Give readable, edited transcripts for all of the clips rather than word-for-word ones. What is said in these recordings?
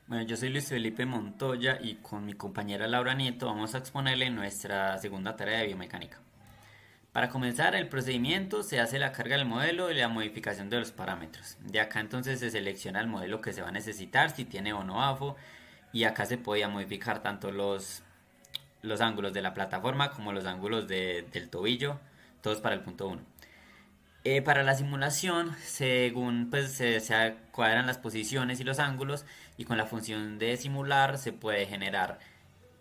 Bueno, yo soy Luis Felipe Montoya y con mi compañera Laura Nieto vamos a exponerle nuestra segunda tarea de biomecánica. Para comenzar, el procedimiento se hace la carga del modelo y la modificación de los parámetros. De acá entonces se selecciona el modelo que se va a necesitar, si tiene o no AFO, y acá se podía modificar tanto los ángulos de la plataforma como los ángulos del tobillo, todos para el punto uno. Para la simulación, según pues se cuadran las posiciones y los ángulos, y con la función de simular se puede generar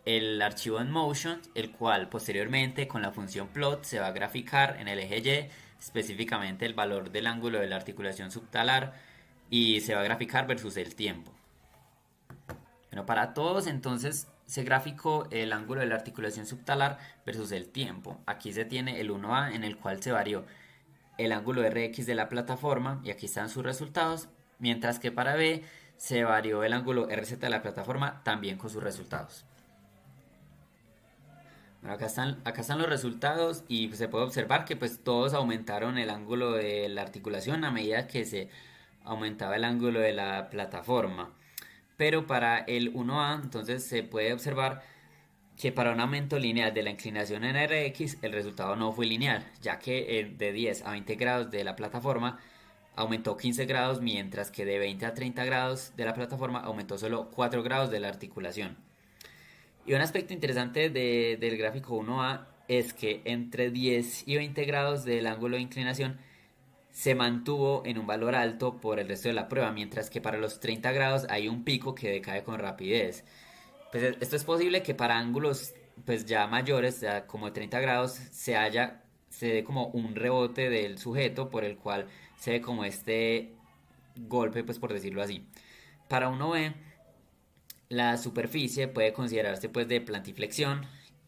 el archivo en motion, el cual posteriormente con la función plot se va a graficar en el eje Y específicamente el valor del ángulo de la articulación subtalar y se va a graficar versus el tiempo. Bueno, para todos entonces se graficó el ángulo de la articulación subtalar versus el tiempo. Aquí se tiene el 1A en el cual se varió el ángulo RX de la plataforma y aquí están sus resultados, mientras que para B se varió el ángulo RZ de la plataforma también con sus resultados. Bueno, acá están los resultados y se puede observar que pues todos aumentaron el ángulo de la articulación a medida que se aumentaba el ángulo de la plataforma. Pero para el 1A entonces se puede observar que para un aumento lineal de la inclinación en Rx el resultado no fue lineal, ya que de 10 a 20 grados de la plataforma aumentó 15 grados, mientras que de 20 a 30 grados de la plataforma aumentó solo 4 grados de la articulación. Y un aspecto interesante del gráfico 1A es que entre 10 y 20 grados del ángulo de inclinación se mantuvo en un valor alto por el resto de la prueba, mientras que para los 30 grados hay un pico que decae con rapidez. Pues esto es posible que para ángulos pues ya mayores, ya como 30 grados, se dé como un rebote del sujeto por el cual se ve como este golpe, pues por decirlo así. Para uno B, la superficie puede considerarse pues de plantiflexión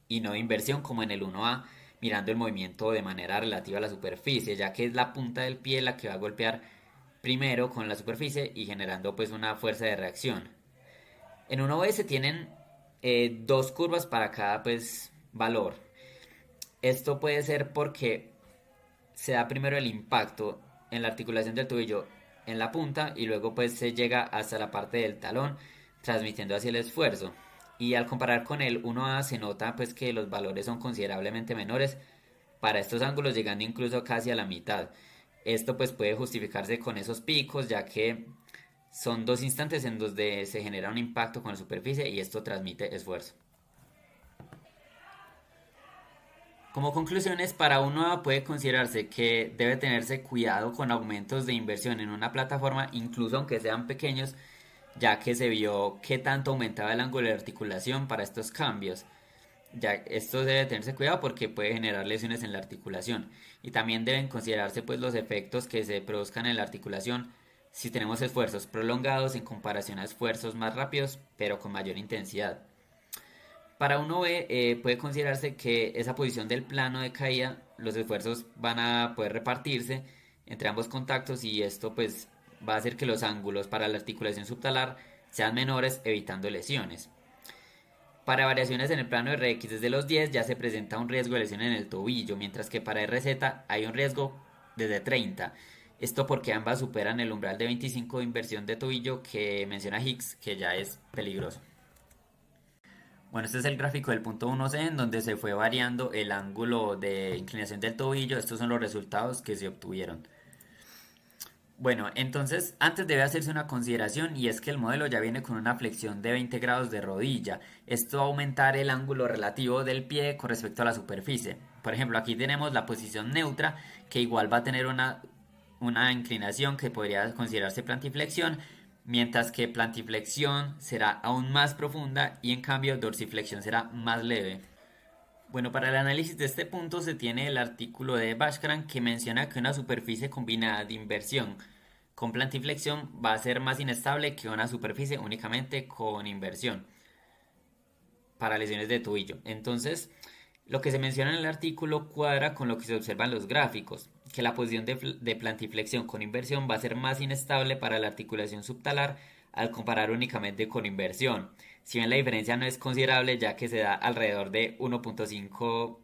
y no de inversión como en el 1A, mirando el movimiento de manera relativa a la superficie, ya que es la punta del pie la que va a golpear primero con la superficie y generando pues una fuerza de reacción. En 1B se tienen dos curvas para cada pues valor. Esto puede ser porque se da primero el impacto en la articulación del tobillo en la punta y luego pues se llega hasta la parte del talón transmitiendo así el esfuerzo. Y al comparar con el 1A se nota pues que los valores son considerablemente menores para estos ángulos, llegando incluso casi a la mitad. Esto pues puede justificarse con esos picos, ya que son dos instantes en donde se genera un impacto con la superficie y esto transmite esfuerzo. Como conclusiones, para uno puede considerarse que debe tenerse cuidado con aumentos de inversión en una plataforma, incluso aunque sean pequeños, ya que se vio que tanto aumentaba el ángulo de articulación para estos cambios. Ya esto debe tenerse cuidado porque puede generar lesiones en la articulación. Y también deben considerarse pues los efectos que se produzcan en la articulación si tenemos esfuerzos prolongados en comparación a esfuerzos más rápidos pero con mayor intensidad. Para uno B puede considerarse que esa posición del plano de caída, los esfuerzos van a poder repartirse entre ambos contactos y esto pues va a hacer que los ángulos para la articulación subtalar sean menores, evitando lesiones. Para variaciones en el plano RX desde los 10 ya se presenta un riesgo de lesión en el tobillo, mientras que para RZ hay un riesgo desde 30. Esto porque ambas superan el umbral de 25 de inversión de tobillo que menciona Hicks, que ya es peligroso. Bueno, este es el gráfico del punto 1C en donde se fue variando el ángulo de inclinación del tobillo. Estos son los resultados que se obtuvieron. Bueno, entonces antes debe hacerse una consideración y es que el modelo ya viene con una flexión de 20 grados de rodilla. Esto va a aumentar el ángulo relativo del pie con respecto a la superficie. Por ejemplo, aquí tenemos la posición neutra que igual va a tener una inclinación que podría considerarse plantiflexión, mientras que plantiflexión será aún más profunda y en cambio dorsiflexión será más leve. Bueno, para el análisis de este punto se tiene el artículo de Bhaskara que menciona que una superficie combinada de inversión con plantiflexión va a ser más inestable que una superficie únicamente con inversión para lesiones de tobillo. Entonces, lo que se menciona en el artículo cuadra con lo que se observa en los gráficos, que la posición de plantiflexión con inversión va a ser más inestable para la articulación subtalar al comparar únicamente con inversión. Si bien la diferencia no es considerable ya que se da alrededor de 1.5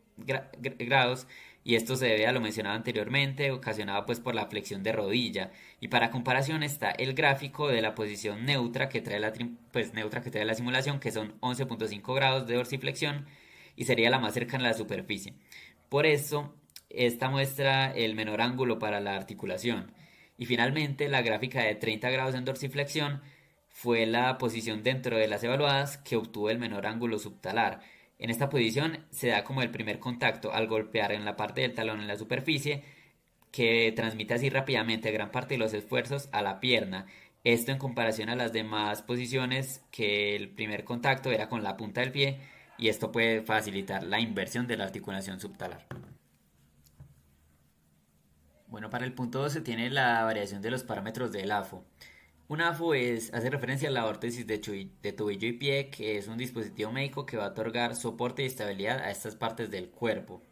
grados, y esto se debe a lo mencionado anteriormente, ocasionado pues por la flexión de rodilla. Y para comparación está el gráfico de la posición neutra que trae neutra que trae la simulación, que son 11.5 grados de dorsiflexión y sería la más cercana a la superficie. Por eso, esta muestra el menor ángulo para la articulación. Y finalmente, la gráfica de 30 grados en dorsiflexión fue la posición dentro de las evaluadas que obtuvo el menor ángulo subtalar. En esta posición se da como el primer contacto al golpear en la parte del talón en la superficie, que transmite así rápidamente gran parte de los esfuerzos a la pierna. Esto en comparación a las demás posiciones, que el primer contacto era con la punta del pie, y esto puede facilitar la inversión de la articulación subtalar. Bueno, para el punto 2 se tiene la variación de los parámetros del AFO. Un AFO hace referencia a la órtesis de tobillo y pie, que es un dispositivo médico que va a otorgar soporte y estabilidad a estas partes del cuerpo.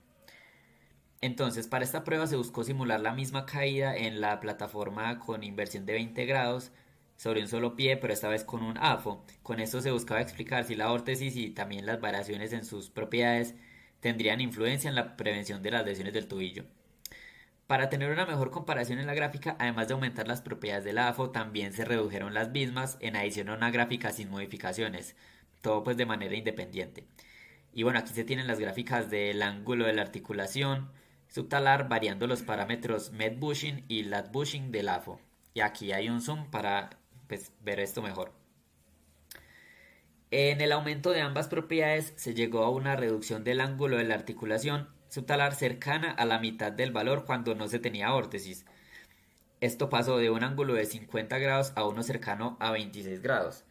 Entonces, para esta prueba se buscó simular la misma caída en la plataforma con inversión de 20 grados sobre un solo pie, pero esta vez con un AFO. Con esto se buscaba explicar si la órtesis y también las variaciones en sus propiedades tendrían influencia en la prevención de las lesiones del tobillo. Para tener una mejor comparación en la gráfica, además de aumentar las propiedades del AFO, también se redujeron las mismas en adición a una gráfica sin modificaciones, todo pues de manera independiente. Y bueno, aquí se tienen las gráficas del ángulo de la articulación subtalar variando los parámetros med bushing y lat bushing del AFO. Y aquí hay un zoom para ver esto mejor. En el aumento de ambas propiedades se llegó a una reducción del ángulo de la articulación subtalar cercana a la mitad del valor cuando no se tenía órtesis. Esto pasó de un ángulo de 50 grados a uno cercano a 26 grados.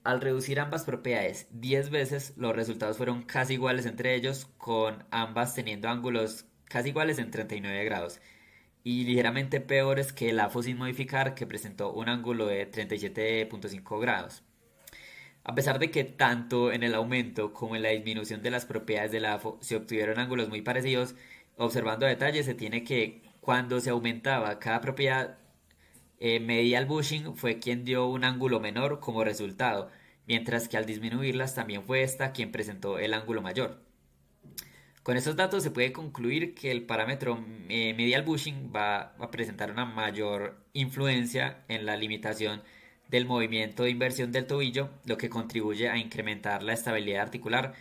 Al reducir ambas propiedades 10 veces, los resultados fueron casi iguales entre ellos, con ambas teniendo ángulos casi iguales en 39 grados, y ligeramente peores que el AFO sin modificar, que presentó un ángulo de 37.5 grados. A pesar de que tanto en el aumento como en la disminución de las propiedades del AFO se obtuvieron ángulos muy parecidos, observando a detalle se tiene que cuando se aumentaba cada propiedad, medial bushing fue quien dio un ángulo menor como resultado, mientras que al disminuirlas también fue esta quien presentó el ángulo mayor. Con estos datos se puede concluir que el parámetro medial bushing va a presentar una mayor influencia en la limitación del movimiento de inversión del tobillo, lo que contribuye a incrementar la estabilidad articular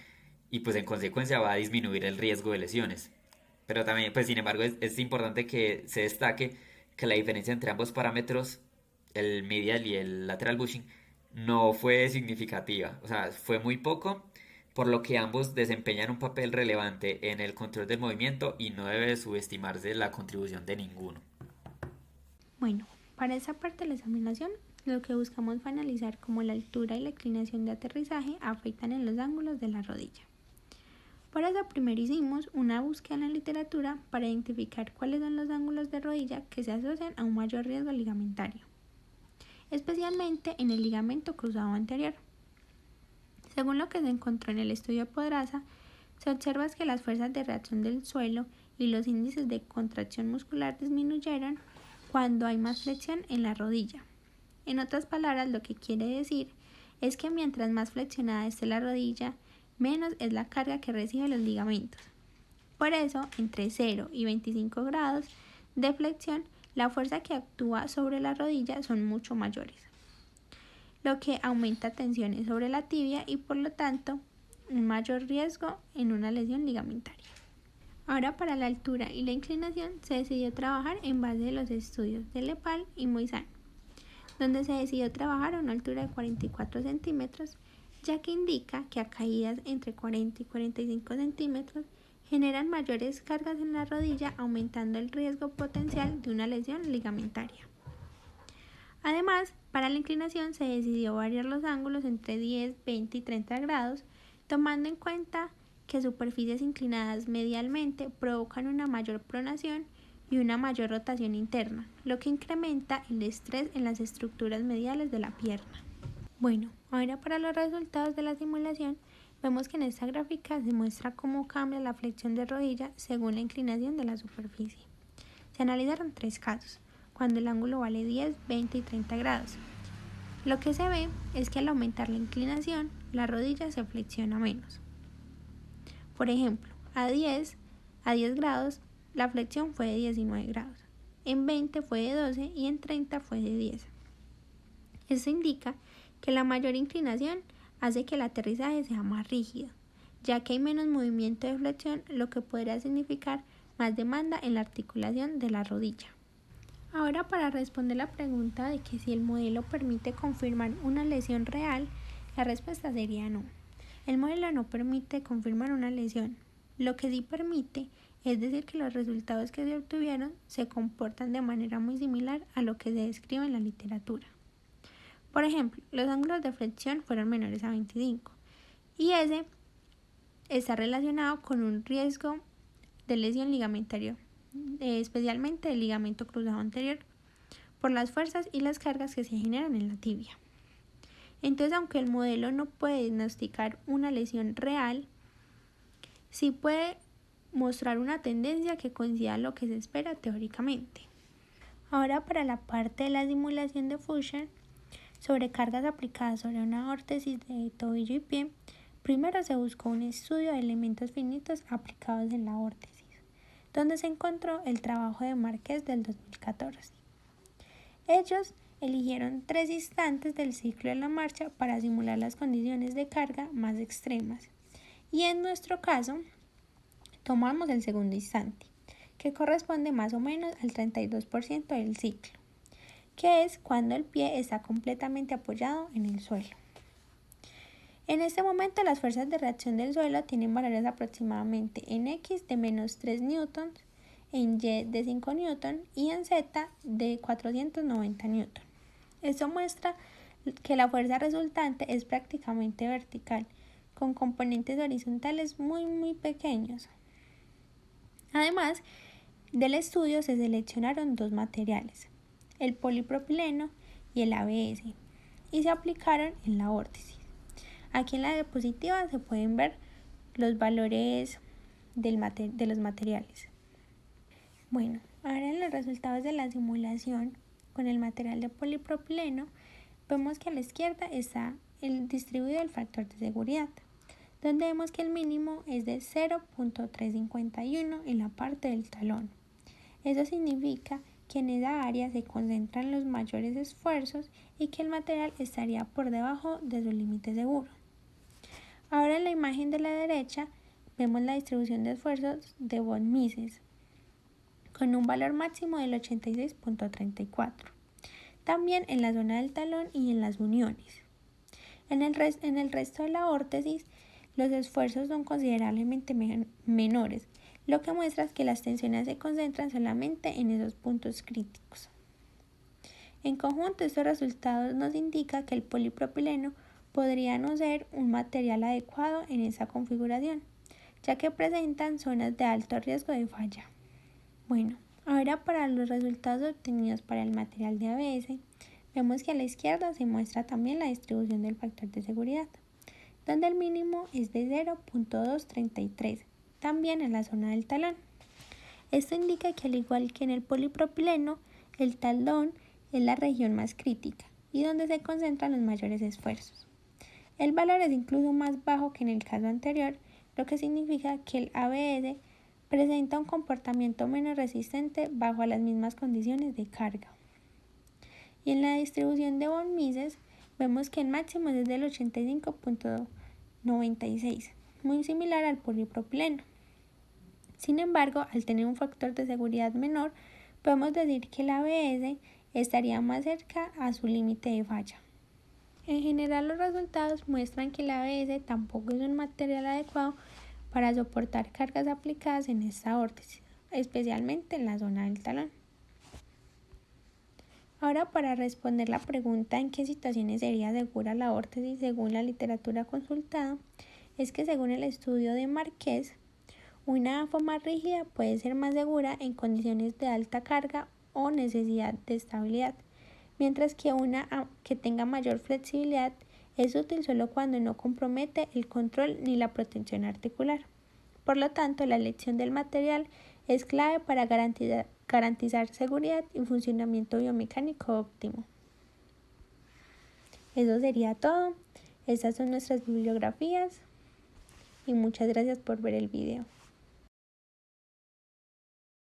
y pues en consecuencia va a disminuir el riesgo de lesiones. Pero también, pues sin embargo, es importante que se destaque que la diferencia entre ambos parámetros, el medial y el lateral bushing, no fue significativa, o sea, fue muy poco, por lo que ambos desempeñan un papel relevante en el control del movimiento y no debe subestimarse la contribución de ninguno. Bueno, para esa parte de la examinación, lo que buscamos fue analizar cómo la altura y la inclinación de aterrizaje afectan en los ángulos de la rodilla. Por eso primero hicimos una búsqueda en la literatura para identificar cuáles son los ángulos de rodilla que se asocian a un mayor riesgo ligamentario, especialmente en el ligamento cruzado anterior. Según lo que se encontró en el estudio Podraza, se observa que las fuerzas de reacción del suelo y los índices de contracción muscular disminuyeron cuando hay más flexión en la rodilla. En otras palabras, lo que quiere decir es que mientras más flexionada esté la rodilla, menos es la carga que reciben los ligamentos. Por eso, entre 0 y 25 grados de flexión, la fuerza que actúa sobre la rodilla son mucho mayores, lo que aumenta tensiones sobre la tibia y por lo tanto un mayor riesgo en una lesión ligamentaria. Ahora, para la altura y la inclinación se decidió trabajar en base de los estudios de Lepal y Moissan, donde se decidió trabajar a una altura de 44 centímetros, ya que indica que a caídas entre 40 y 45 centímetros generan mayores cargas en la rodilla, aumentando el riesgo potencial de una lesión ligamentaria. Además, para la inclinación se decidió variar los ángulos entre 10, 20 y 30 grados, tomando en cuenta que superficies inclinadas medialmente provocan una mayor pronación y una mayor rotación interna, lo que incrementa el estrés en las estructuras mediales de la pierna. Bueno, ahora para los resultados de la simulación, vemos que en esta gráfica se muestra cómo cambia la flexión de rodilla según la inclinación de la superficie. Se analizaron 3 casos, cuando el ángulo vale 10, 20 y 30 grados. Lo que se ve es que al aumentar la inclinación, la rodilla se flexiona menos. Por ejemplo, a 10 grados, la flexión fue de 19 grados, en 20 fue de 12 y en 30 fue de 10. Esto indica que la mayor inclinación hace que el aterrizaje sea más rígido, ya que hay menos movimiento de flexión, lo que podría significar más demanda en la articulación de la rodilla. Ahora, para responder la pregunta de que si el modelo permite confirmar una lesión real, la respuesta sería no. El modelo no permite confirmar una lesión. Lo que sí permite es decir que los resultados que se obtuvieron se comportan de manera muy similar a lo que se describe en la literatura. Por ejemplo, los ángulos de flexión fueron menores a 25 y ese está relacionado con un riesgo de lesión ligamentario, especialmente del ligamento cruzado anterior, por las fuerzas y las cargas que se generan en la tibia. Entonces, aunque el modelo no puede diagnosticar una lesión real, sí puede mostrar una tendencia que coincida a lo que se espera teóricamente. Ahora, para la parte de la simulación de Fuchs sobre cargas aplicadas sobre una órtesis de tobillo y pie, primero se buscó un estudio de elementos finitos aplicados en la órtesis, donde se encontró el trabajo de Márquez del 2014. Ellos eligieron 3 instantes del ciclo de la marcha para simular las condiciones de carga más extremas, y en nuestro caso tomamos el segundo instante, que corresponde más o menos al 32% del ciclo, que es cuando el pie está completamente apoyado en el suelo. En este momento las fuerzas de reacción del suelo tienen valores aproximadamente en X de menos 3 newtons, en Y de 5 newtons y en Z de 490 newtons. Esto muestra que la fuerza resultante es prácticamente vertical, con componentes horizontales muy pequeños. Además del estudio se seleccionaron 2 materiales, el polipropileno y el ABS, y se aplicaron en la órtesis. Aquí en la diapositiva se pueden ver los valores de los materiales. Bueno, ahora en los resultados de la simulación con el material de polipropileno, vemos que a la izquierda está distribuido el factor de seguridad, donde vemos que el mínimo es de 0.351 en la parte del talón. Eso significa que en esa área se concentran los mayores esfuerzos y que el material estaría por debajo de su límite seguro. Ahora en la imagen de la derecha vemos la distribución de esfuerzos de von Mises con un valor máximo del 86.34. También en la zona del talón y en las uniones. En el resto de la órtesis, los esfuerzos son considerablemente menores, lo que muestra que las tensiones se concentran solamente en esos puntos críticos. En conjunto, estos resultados nos indican que el polipropileno podría no ser un material adecuado en esa configuración, ya que presentan zonas de alto riesgo de falla. Bueno, ahora para los resultados obtenidos para el material de ABS, vemos que a la izquierda se muestra también la distribución del factor de seguridad, donde el mínimo es de 0.233, también en la zona del talón. Esto indica que al igual que en el polipropileno, el talón es la región más crítica y donde se concentran los mayores esfuerzos. El valor es incluso más bajo que en el caso anterior, lo que significa que el ABS presenta un comportamiento menos resistente bajo las mismas condiciones de carga. Y en la distribución de von Mises vemos que el máximo es del 85.96, muy similar al polipropileno. Sin embargo, al tener un factor de seguridad menor, podemos decir que el ABS estaría más cerca a su límite de falla. En general, los resultados muestran que el ABS tampoco es un material adecuado para soportar cargas aplicadas en esta órtesis, especialmente en la zona del talón. Ahora, para responder la pregunta en qué situaciones sería segura la órtesis según la literatura consultada, es que según el estudio de Márquez, una AFO más rígida puede ser más segura en condiciones de alta carga o necesidad de estabilidad, mientras que una que tenga mayor flexibilidad es útil solo cuando no compromete el control ni la protección articular. Por lo tanto, la elección del material es clave para garantizar seguridad y funcionamiento biomecánico óptimo. Eso sería todo. Estas son nuestras bibliografías y muchas gracias por ver el video.